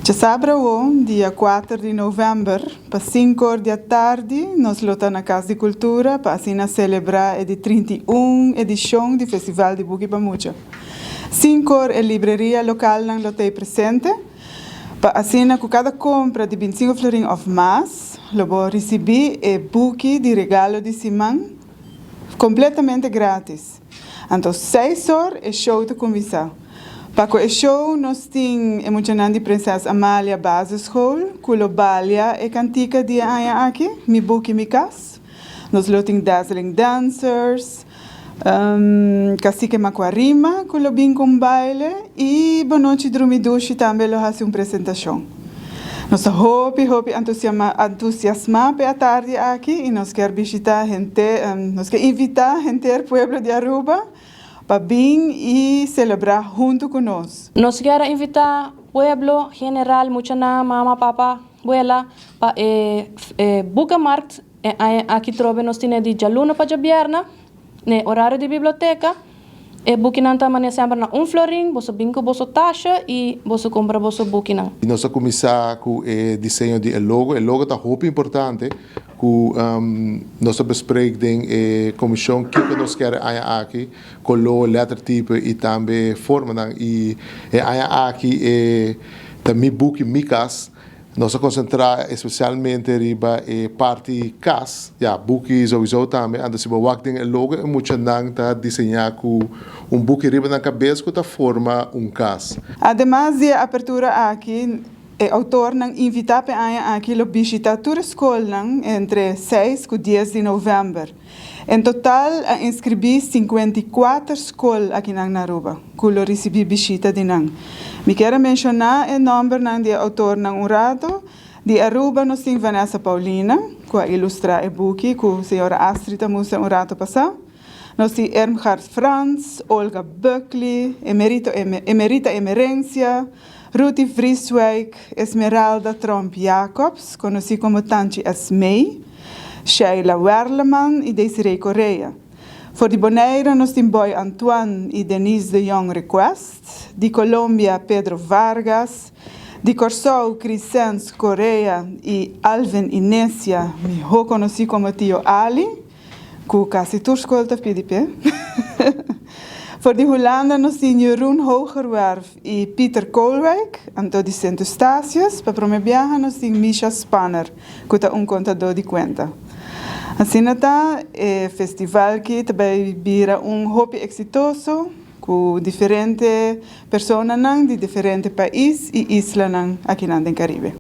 Sábado, dia 4 de novembro, para 5 horas da tarde, nós lotamos na Casa de Cultura para assim celebrar a 31ª edição do Festival de Buki Pamucha. 5 horas a livraria local não lotei presente, para assim com cada compra de 25 florin ou mais, eu vou receber o buki de regalo de Simão, completamente grátis. Então, 6 horas é show de comissão. Para o show, nós temos emocionante Princesa Amália Basisschool, Culobalia e Cantica de Aya aqui, mi buki mi cas. Nós temos dazzling dancers, Cacique Macuarima, Culobin com baile e Bonoche Drumidushi também lo hace uma apresentação. Nós hopi entusiasmar para a tarde aqui e nós quer visitar gente, nós quer invitar gente do pueblo de Aruba para vir e celebrar junto conosco. Nós queremos invitar o pueblo general, muchana, mama, papa, abuela, para Bucamarkt, aqui trove nós temos de jaluna para jabierna, no horário de biblioteca, e bukinanta mania sempre na florin, você bingo você taxa e você compra você bukinan. Nós começar com o desenho de logo. O logo está muito importante. Nós bespreken a comissão que nós queremos aqui, com o lettertype e também forma. E aqui também buki micas. Nós concentrar especialmente riba parte cas, buki sowieso também, anda se bewakting logo e muito nang ta desenhar com buki riba na cabeça que ta forma cas. Además de apertura aqui, o autor não invita para aqui lo visitar toda a escola entre 6 e 10 de novembro. Em total, inscrevi 54 escolas aqui na Aruba, que eu recebi visita de nang. Me quero mencionar o nome do autor nang urado. De Aruba, nós temos Vanessa Paulina, que ilustra o buki, que a senhora Astrid Musa urado passou. Nós temos Ermhard Franz, Olga Buckley, Emerita Emerencia, Ruti Vrieswijk, Esmeralda Tromp Jacobs, conhecida como Tanti Asmei, Sheila Werleman e Desiree Correa. Voor de Bonaire, nós temos Boy Antoine e Denise de Jong Request. De Colômbia, Pedro Vargas. De Corsou, Crescens Correa e Alvin Inésia, me conheci como tio Ali, que quase todos escolta PDP. Voor de Holanda, nós temos Jeroen Hogerwerf e Peter Koolwijk, Anto de Santo Estácios. Para promover, nós temos Misha Spanner, que é contador de conta. Assim está, o festival que também vira hobby exitoso com diferentes pessoas de diferentes países e islas aqui no Caribe.